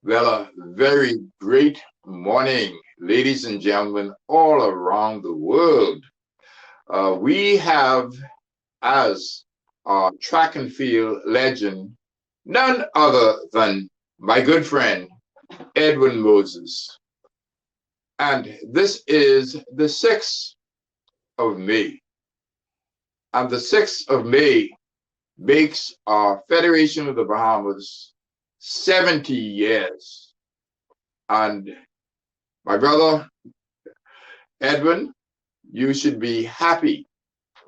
Well, a very great morning, ladies and gentlemen, all around the world. We have as our track and field legend none other than my good friend, Edwin Moses. And this is the 6th of May. And the 6th of May makes our Federation of the Bahamas 70 years. And my brother, Edwin, you should be happy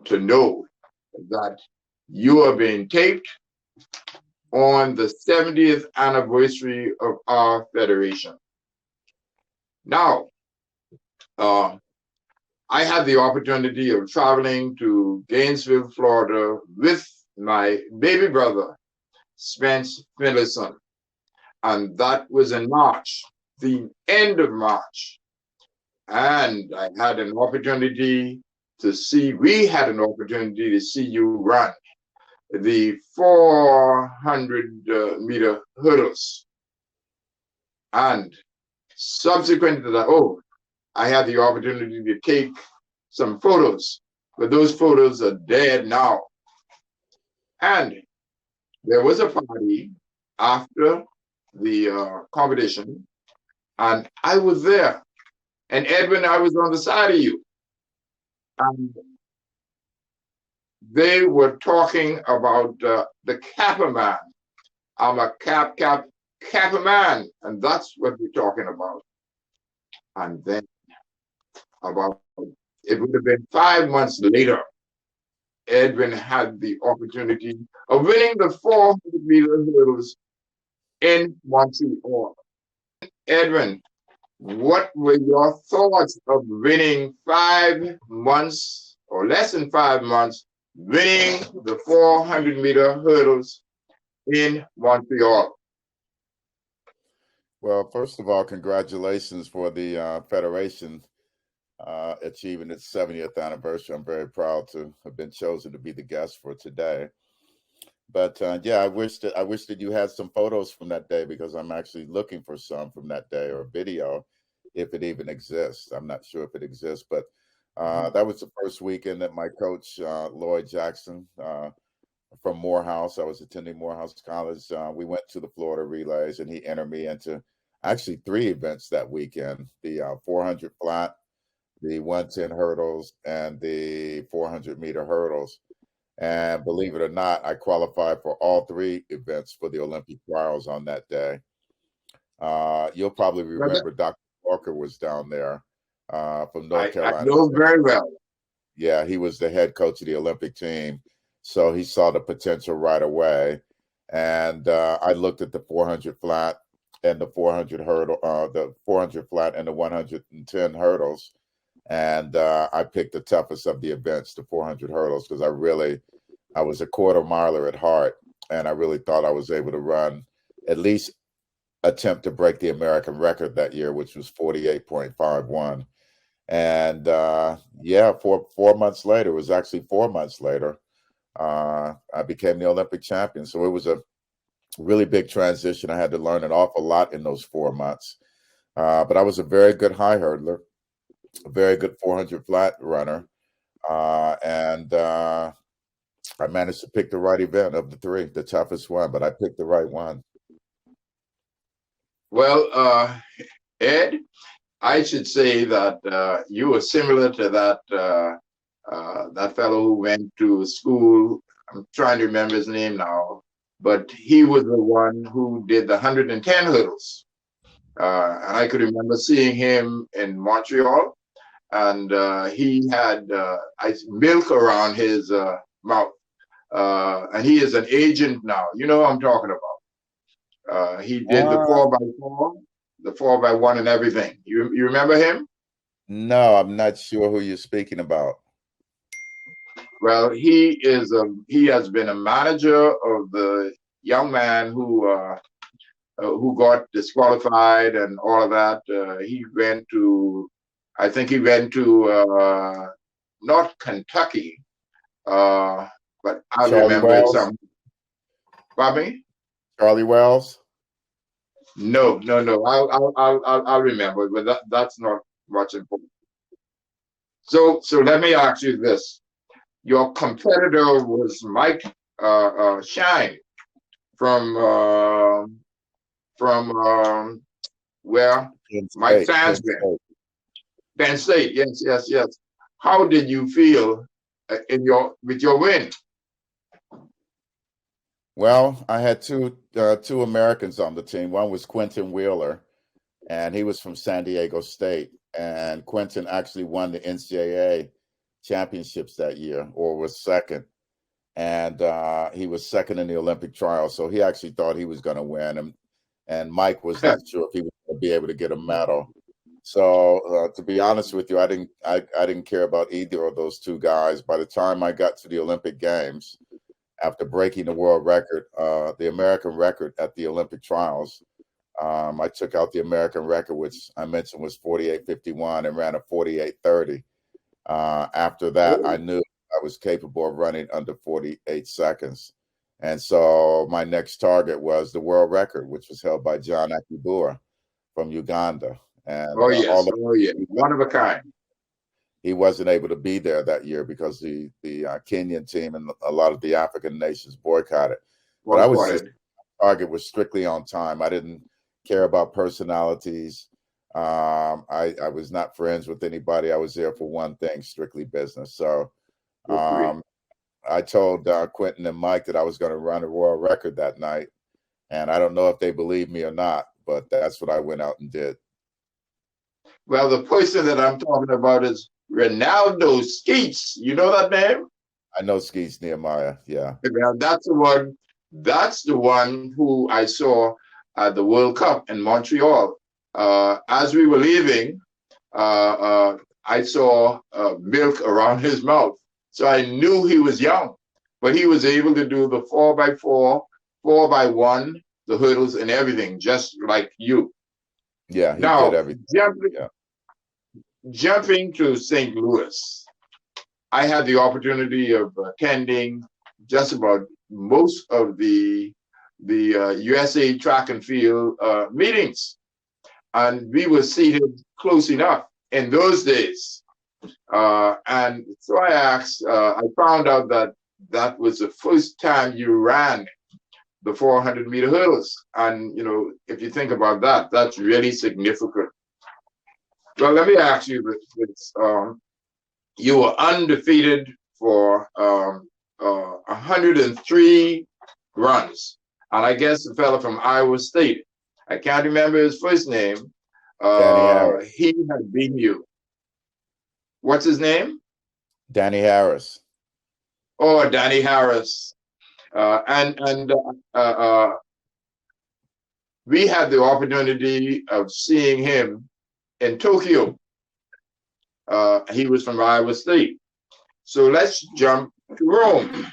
to know that you are being taped on the 70th anniversary of our federation. Now, uh, I had the opportunity of traveling to Gainesville, Florida with my baby brother, Spence Finlayson, and that was in March, the end of March. And we had an opportunity to see you run the 400 meter hurdles. And subsequent to that, I had the opportunity to take some photos, but those photos are dead now. And there was a party after the competition, and I was there. And Edwin, I was on the side of you. And they were talking about the Kappa man. I'm a Kappa man, and that's what we're talking about. And then about it would have been 5 months later, Edwin had the opportunity of winning the 400-meter hurdles in Montreal. Edwin, what were your thoughts of winning 5 months or less than 5 months, winning the 400-meter hurdles in Montreal? Well, first of all, congratulations for the Federation achieving its 70th anniversary. I'm very proud to have been chosen to be the guest for today. But yeah, I wish that you had some photos from that day because I'm actually looking for some from that day or video, if it even exists. I'm not sure if it exists, but that was the first weekend that my coach Lloyd Jackson from Morehouse. I was attending Morehouse College. We went to the Florida Relays, and he entered me into actually three events that weekend: the 400 flat, the 110 hurdles, and the 400-meter hurdles. And believe it or not, I qualified for all three events for the Olympic trials on that day. You'll probably remember Dr. Walker was down there from North I Carolina. know very well. Yeah, he was the head coach of the Olympic team. So he saw the potential right away. And I looked at the 400 flat and the 400 hurdle, the 400 flat and the 110 hurdles. And I picked the toughest of the events, the 400 hurdles, because I was a quarter miler at heart. And I really thought I was able to run, at least attempt to break the American record that year, which was 48.51. And yeah, 4 months later, it was actually 4 months later, I became the Olympic champion. So it was a really big transition. I had to learn an awful lot in those 4 months. But I was a very good high hurdler, a very good 400 flat runner. And I managed to pick the right event of the three, the toughest one, but I picked the right one. Well, Ed, I should say that you were similar to that fellow who went to school. I'm trying to remember his name now, but he was the one who did the 110 hurdles. And I could remember seeing him in Montreal, and he had milk around his mouth. And he is an agent now. You know what I'm talking about. He did the 4x4, the 4x1 and everything. You remember him? No, I'm not sure who you're speaking about. Well, he has been a manager of the young man who got disqualified and all of that. I think he went to not Kentucky, but I Charlie remember it Wells. some. Pardon me? Charlie Wells. No, no, no. I'll remember, but that's not much important. So let me ask you this: your competitor was Mike Shine from from where Penn Mike State, Penn Fansman, State. Penn State. Yes, yes, yes. How did you feel in your with your win? Well, I had two Americans on the team. One was Quentin Wheeler, and he was from San Diego State. And Quentin actually won the NCAA championships that year, or was second. And he was second in the Olympic trials, so he actually thought he was going to win. And Mike was not sure if he was going to be able to get a medal. So to be honest with you, I didn't care about either of those two guys. By the time I got to the Olympic Games, after breaking the world record, the American record at the Olympic trials, I took out the American record, which I mentioned was 48:51, and ran a 48:30. After that, I knew I was capable of running under 48 seconds. And so my next target was the world record, which was held by John Akibua from Uganda. And Oh yes, although oh yeah, one of a kind. he wasn't able to be there that year because the Kenyan team and a lot of the African nations boycotted. But I was just Boycotted. target was strictly on time. I didn't care about personalities. I was not friends with anybody. I was there for one thing, strictly business. So Agree. um, I told Quentin and Mike that I was going to run a world record that night, and I don't know if they believed me or not, but that's what I went out and did. Well, the person that I'm talking about is Ronaldo Skeets. You know that name? I know Skeets Nehemiah. Yeah, Well, that's the one. That's the one who I saw at the World Cup in Montreal. As we were leaving, I saw milk around his mouth, so I knew he was young. But he was able to do the 4x4, 4x1, the hurdles, and everything, just like you. yeah, he did Now, everything. Yeah. jumping to St. Louis, I had the opportunity of attending just about most of the USA track and field meetings, and we were seated close enough in those days. And so I asked, I found out that that was the first time you ran the 400-meter hurdles, and you know, if you think about that, that's really significant. Well, let me ask you this. You were undefeated for 103 runs. And I guess the fellow from Iowa State, I can't remember his first name, Danny Harris. he had beaten you. What's his name? Danny Harris. Oh, Danny Harris. And we had the opportunity of seeing him in Tokyo. He was from Iowa State. So let's jump to Rome.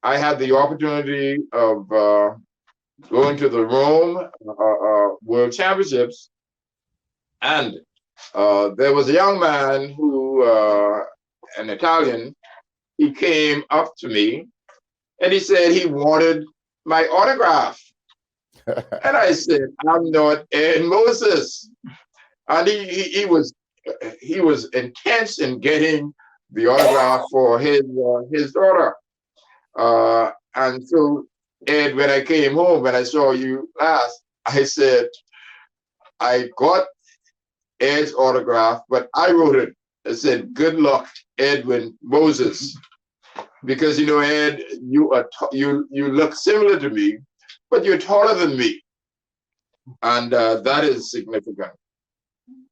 I had the opportunity of going to the Rome World Championships, and there was a young man who, an Italian, he came up to me and he said he wanted my autograph. And I said, I'm not Ed Moses. And he was intense in getting the autograph for his daughter. And so, Ed, when I came home, when I saw you last, I said, I got Ed's autograph, but I wrote it. I said, good luck, Edwin Moses. Because, you know, Ed, you look similar to me, but you're taller than me. And that is significant.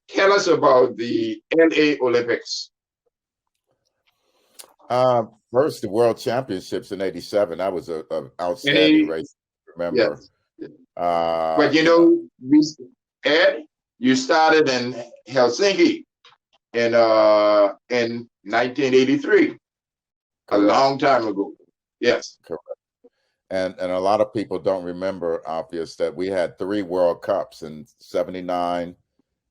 Tell us about the LA Olympics. First, the World Championships in '87. That was an outstanding race. Remember? Yes. But you know, Ed, you started in Helsinki in 1983, correct. A long time ago. Yes. Correct. And a lot of people don't remember, Alpheus, that we had 3 World Cups in '79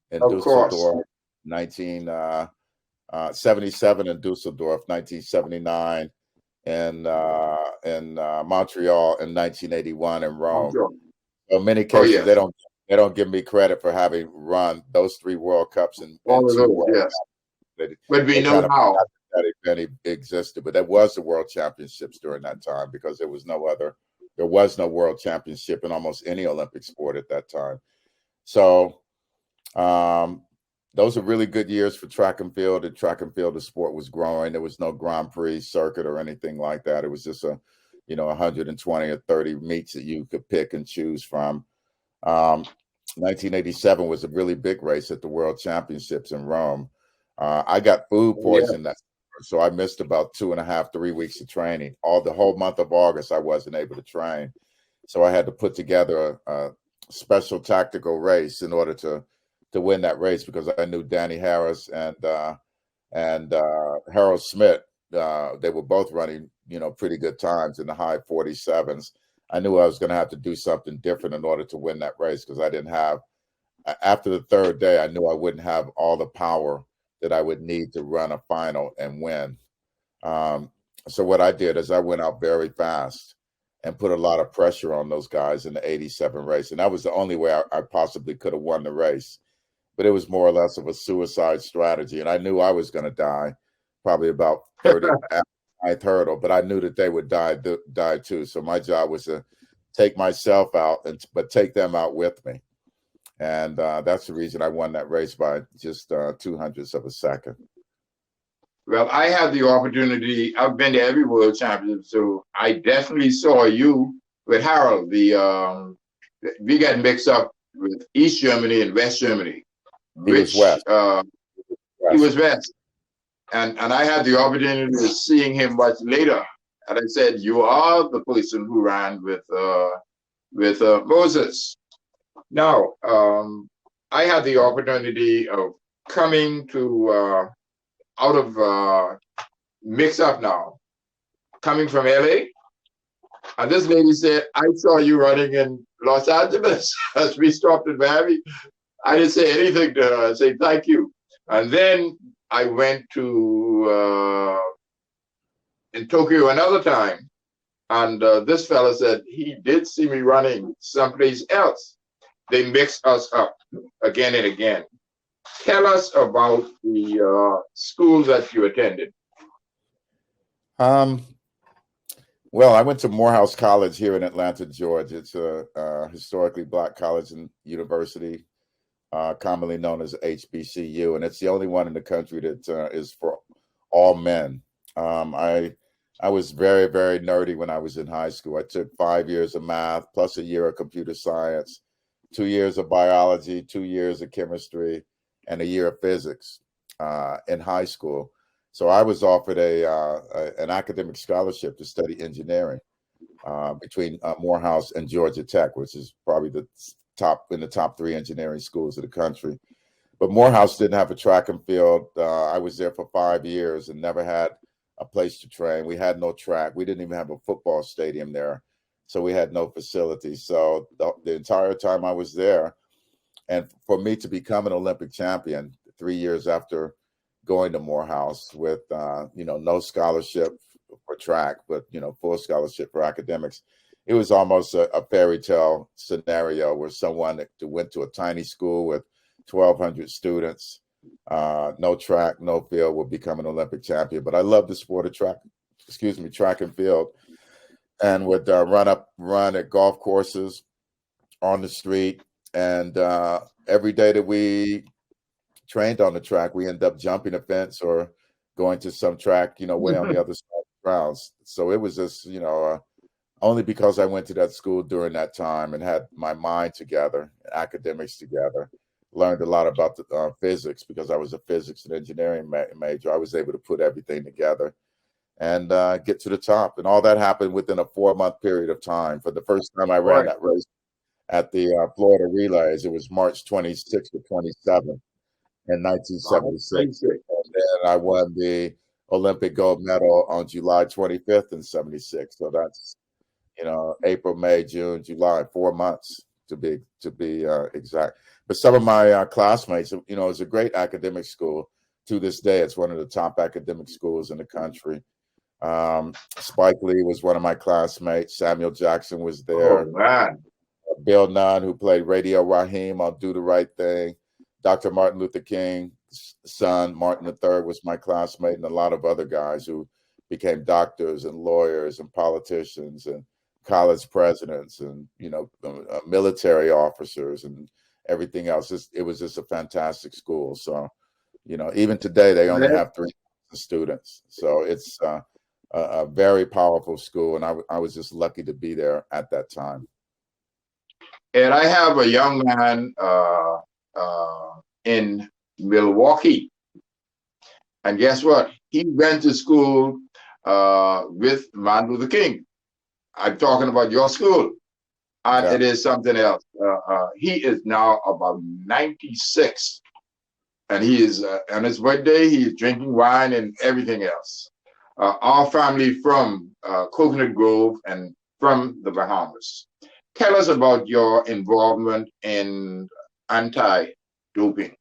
in Dusseldorf, 1977 in Dusseldorf, 1979 in Montreal, in 1981 in Rome. In many Oh cases, yes, they don't give me credit for having run those 3 World Cups and all of two those, World. yes. They, But we they know kind of how. forgot that event existed, but there was the World Championships during that time because there was no World Championship in almost any Olympic sport at that time. So um, those are really good years for track and field. And track and field, the sport was growing. There was no Grand Prix circuit or anything like that. It was just 120 or 30 meets that you could pick and choose from. 1987 was a really big race at the World Championships in Rome. I got food Yeah. poisoning so I missed about 2.5, 3 weeks of training. The whole month of August, I wasn't able to train. So I had to put together a special tactical race in order to win that race because I knew Danny Harris and Harold Smith. They were both running, pretty good times in the high 47s. I knew I was going to have to do something different in order to win that race because I didn't have. After the third day, I knew I wouldn't have all the power that I would need to run a final and win. So what I did is I went out very fast and put a lot of pressure on those guys in the 87 race. And that was the only way I possibly could have won the race. But it was more or less of a suicide strategy. And I knew I was going to die probably about 30 after the ninth hurdle, but I knew that they would die too. So my job was to take myself out, but take them out with me. And that's the reason I won that race by just 200ths of a second. Well, I had the opportunity. I've been to every World Championship, so I definitely saw you with Harold. We got mixed up with East Germany and West Germany, He was which West. he was West, and I had the opportunity of seeing him much later. And I said, "You are the person who ran with Moses." Now, I had the opportunity of coming to out of mix up now, coming from LA. And this lady said, I saw you running in Los Angeles as we stopped in Miami. I didn't say anything to her. I said, thank you. And then I went to in Tokyo another time. And this fella said he did see me running someplace else. They mixed us up again and again. Tell us about the school that you attended. Well, I went to Morehouse College here in Atlanta, Georgia. It's a historically Black college and university, commonly known as HBCU, and it's the only one in the country that is for all men. I was very, very nerdy when I was in high school. I took 5 years of math plus a year of computer science, 2 years of biology, 2 years of chemistry, and a year of physics in high school. So I was offered an academic scholarship to study engineering between Morehouse and Georgia Tech, which is probably the top 3 engineering schools of the country. But Morehouse didn't have a track and field. I was there for 5 years and never had a place to train. We had no track. We didn't even have a football stadium there. So we had no facilities. So the entire time I was there, and for me to become an Olympic champion 3 years after going to Morehouse with, no scholarship for track, but, full scholarship for academics, it was almost a fairy tale scenario where someone that went to a tiny school with 1,200 students, no track, no field, will become an Olympic champion. But I love the sport of track and field, and would run at golf courses, on the street, and every day that we trained on the track, we end up jumping a fence or going to some track, way on the other side of the grounds. So it was just, only because I went to that school during that time and had my mind together, academics together, learned a lot about the physics because I was a physics and engineering major. I was able to put everything together and get to the top. And all that happened within a 4-month period of time. For the first time I ran that race at the Florida Relays, it was March 26th to 27th in 1976. And then I won the Olympic gold medal on July 25th in 76. So that's, April, May, June, July, 4 months to be exact. But some of my classmates, it's a great academic school. To this day, it's one of the top academic schools in the country. Spike Lee was one of my classmates. Samuel Jackson was there. Oh, man. Bill Nunn, who played Radio Raheem on Do the Right Thing. Dr. Martin Luther King's son, Martin III, was my classmate, and a lot of other guys who became doctors and lawyers and politicians and college presidents and, military officers and everything else. It was just a fantastic school. So, even today, they only have 3,000 students. So it's a very powerful school. And I was just lucky to be there at that time. And I have a young man in Milwaukee. And guess what? He went to school with Martin Luther King. I'm talking about your school. And it is something else. He is now about 96. And he is, on his birthday, he is drinking wine and everything else. Our family from Coconut Grove and from the Bahamas. Tell us about your involvement in anti-doping.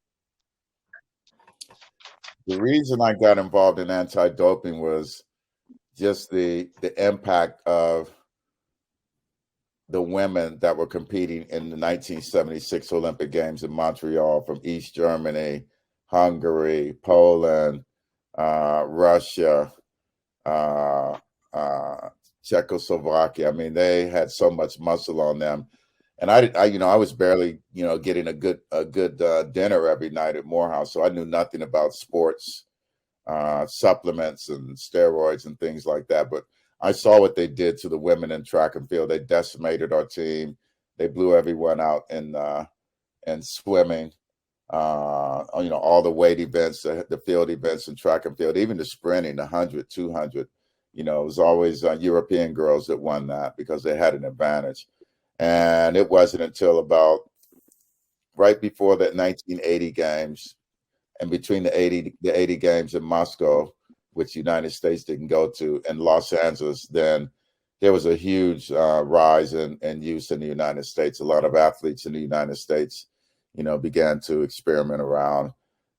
The reason I got involved in anti-doping was just the impact of the women that were competing in the 1976 Olympic Games in Montreal from East Germany, Hungary, Poland, Russia, Czechoslovakia. I mean, they had so much muscle on them, and I was barely, getting a good dinner every night at Morehouse, so I knew nothing about sports, supplements, and steroids and things like that. But I saw what they did to the women in track and field. They decimated our team. They blew everyone out in swimming. All the weight events, the field events and track and field, even the sprinting, the 100, 200. It was always European girls that won that because they had an advantage. And it wasn't until about right before that 1980 games and between the 80 games in Moscow, which the United States didn't go to, and Los Angeles, then there was a huge rise in use in the United States. A lot of athletes in the United States, began to experiment around.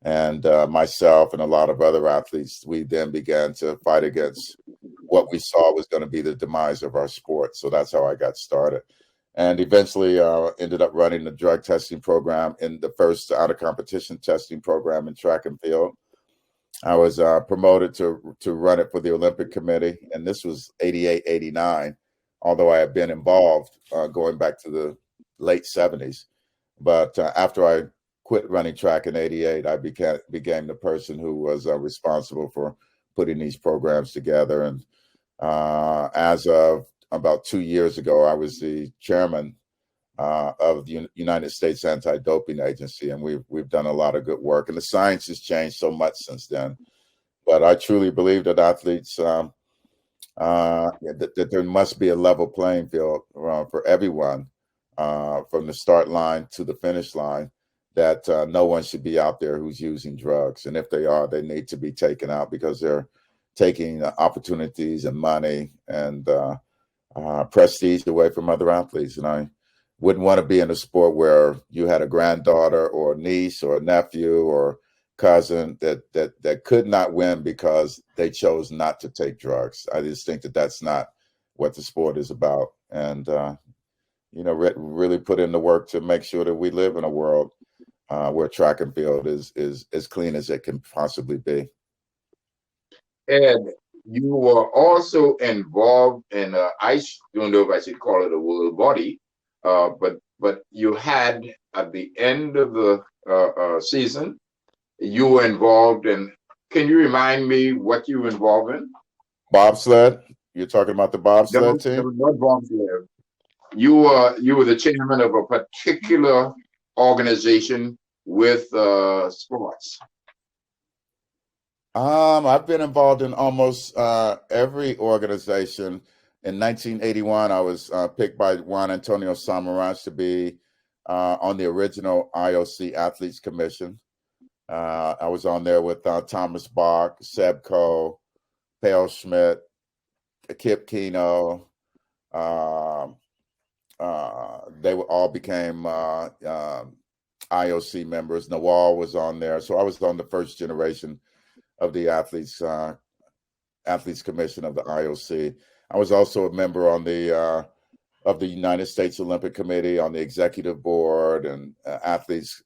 And myself and a lot of other athletes, we then began to fight against what we saw was going to be the demise of our sport. So that's how I got started. And eventually ended up running the drug testing program in the first out-of-competition testing program in track and field. I was promoted to run it for the Olympic Committee. And this was 88, 89, although I had been involved going back to the late 70s. But after I quit running track in 88, I became the person who was responsible for putting these programs together. And as of about 2 years ago, I was the chairman of the United States Anti-Doping Agency, and we've done a lot of good work. And the science has changed so much since then. But I truly believe that athletes, that there must be a level playing field for everyone, from the start line to the finish line, that no one should be out there who's using drugs. And if they are, they need to be taken out because they're taking opportunities and money and prestige away from other athletes. And I wouldn't want to be in a sport where you had a granddaughter or a niece or a nephew or cousin that could not win because they chose not to take drugs. I just think that that's not what the sport is about. And, really put in the work to make sure that we live in a world where track and field is as clean as it can possibly be. Ed, you were also involved in, I don't know if I should call it a world body, but you had at the end of the season, you were involved in, can you remind me what you were involved in? Bobsled? You're talking about the bobsled team? Not bobsled. You were the chairman of a particular organization with sports. I've been involved in almost every organization. In 1981, I was picked by Juan Antonio Samaranch to be on the original IOC Athletes Commission. I was on there with Thomas Bach, Seb Coe, Pale Schmidt, Kip Keno. They all became IOC members. Nawal was on there. So I was on the first generation of the Athletes Commission of the IOC. I was also a member on the of the United States Olympic Committee on the executive board and Athletes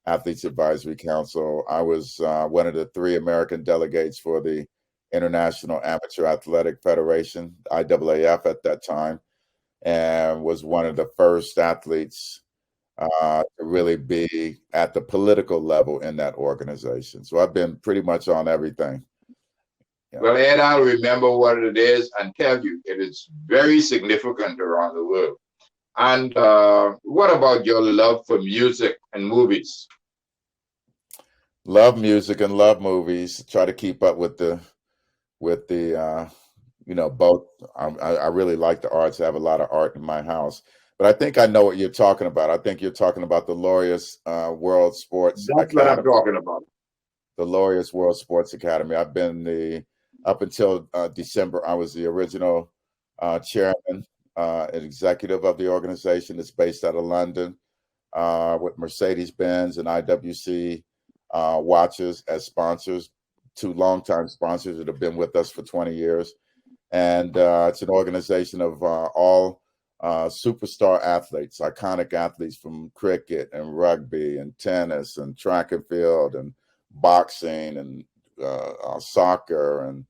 Advisory Council. I was one of the 3 American delegates for the International Amateur Athletic Federation, IAAF at that time, and was one of the first athletes to really be at the political level in that organization. So I've been pretty much on everything. Yeah. Well, Ed, I'll remember what it is and tell you it is very significant around the world. And what about your love for music and movies? Love music and love movies. Try to keep up with the both. I really like the arts. I have a lot of art in my house. But I think I know what you're talking about. I think you're talking about the Laureus World Sports That's what I'm Academy. talking about. The Laureus World Sports Academy. I've been up until December, I was the original chairman and executive of the organization. It's based out of London with Mercedes-Benz and IWC watches as sponsors, 2 longtime sponsors that have been with us for 20 years. And it's an organization of all superstar athletes, iconic athletes from cricket and rugby and tennis and track and field and boxing and soccer and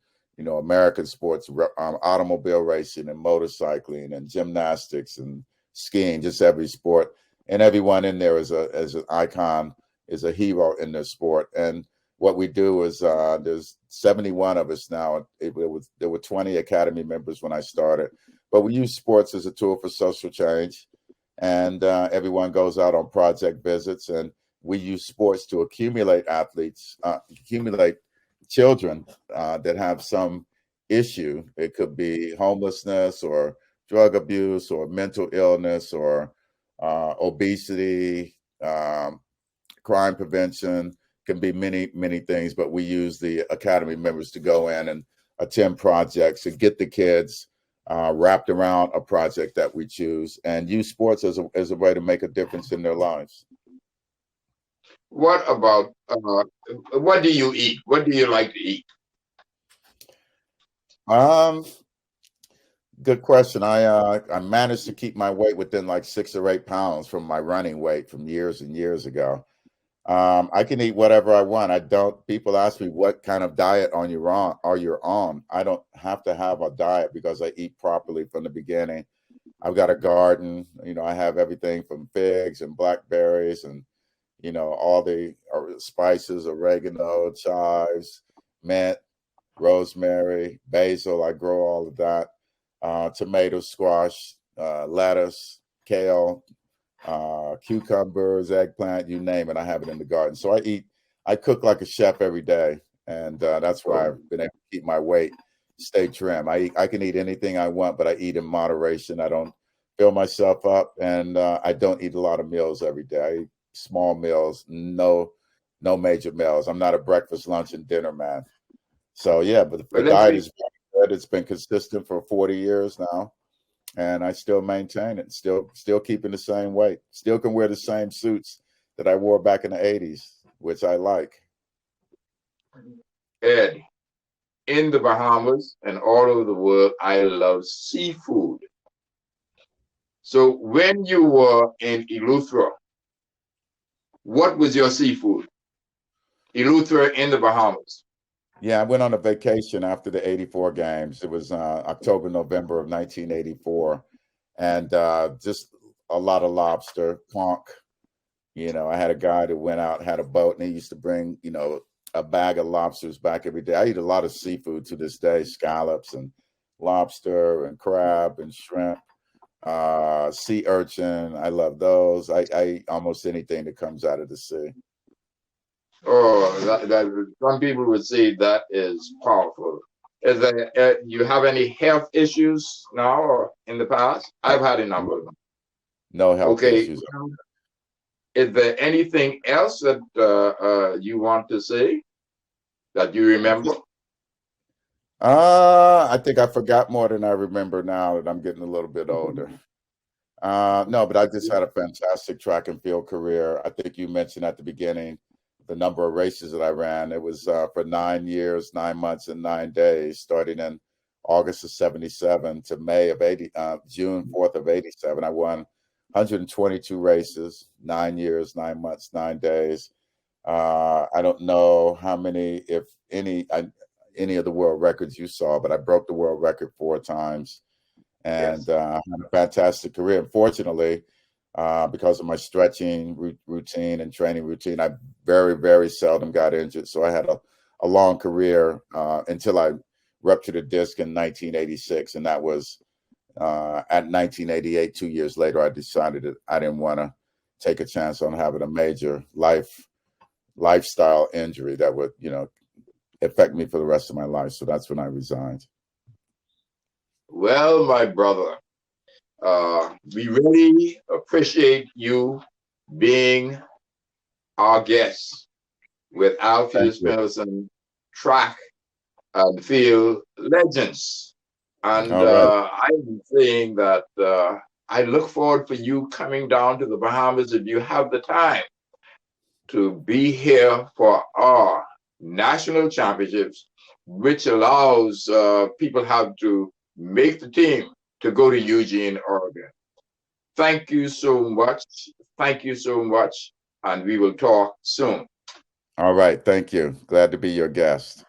American sports, automobile racing and motorcycling and gymnastics and skiing, just every sport. And everyone in there is an icon, is a hero in their sport. And what we do is there's 71 of us now. There were 20 academy members when I started, but we use sports as a tool for social change. And everyone goes out on project visits, and we use sports to accumulate athletes, accumulate children that have some issue. It could be homelessness or drug abuse or mental illness or obesity, crime prevention. Can be many, many things, but we use the academy members to go in and attend projects and get the kids wrapped around a project that we choose and use sports as a way to make a difference in their lives. What about, what do you eat? What do you like to eat? Good question. I managed to keep my weight within like 6 or 8 pounds from my running weight from years and years ago. I can eat whatever I want. People ask me what kind of diet are you on? I don't have to have a diet because I eat properly from the beginning. I've got a garden, I have everything from figs and blackberries and, all the spices, oregano, chives, mint, rosemary, basil. I grow all of that. Tomato, squash, lettuce, kale, cucumbers, eggplant, you name it, I have it in the garden. So I cook like a chef every day, and that's why I've been able to keep my weight, stay trim. I can eat anything I want, but I eat in moderation. I don't fill myself up, and I don't eat a lot of meals every day. I eat small meals, no major meals. I'm not a breakfast, lunch, and dinner man. So yeah, but the diet is very good. It's been consistent for 40 years now. And I still maintain it, still keeping the same weight, still can wear the same suits that I wore back in the 80s, which I like. Ed, in the Bahamas and all over the world, I love seafood. So when you were in Eleuthera, what was your seafood? Eleuthera in the Bahamas. Yeah, I went on a vacation after the 84 games. It was October, November of 1984. And just a lot of lobster, conch. I had a guy that went out, had a boat, and he used to bring, a bag of lobsters back every day. I eat a lot of seafood to this day, scallops and lobster and crab and shrimp, sea urchin. I love those. I eat almost anything that comes out of the sea. Oh, some people would say that is powerful. Is there, you have any health issues now or in the past? I've had a number of them. No health issues. Is there anything else that you want to say that you remember? I think I forgot more than I remember now that I'm getting a little bit older. No, but I just had a fantastic track and field career. I think you mentioned at the beginning the number of races that I ran. It was for 9 years, 9 months, and 9 days, starting in August of 77 to May of 80, June 4th of 87. I won 122 races, 9 years, 9 months, 9 days. I don't know how many, if any of the world records you saw, but I broke the world record 4 times and Yes. had a fantastic career. Unfortunately, because of my stretching routine and training routine, I very, very seldom got injured. So I had a long career until I ruptured a disc in 1986. And that was at 1988, 2 years later, I decided that I didn't want to take a chance on having a major lifestyle injury that would, affect me for the rest of my life. So that's when I resigned. Well, my brother, we really appreciate you being our guest with Thank Alpheus you. Millicent, track and field legends. And All right. I'm saying that I look forward for you coming down to the Bahamas if you have the time to be here for our national championships, which allows people have to make the team to go to Eugene, Oregon. Thank you so much. Thank you so much. And we will talk soon. All right. Thank you. Glad to be your guest.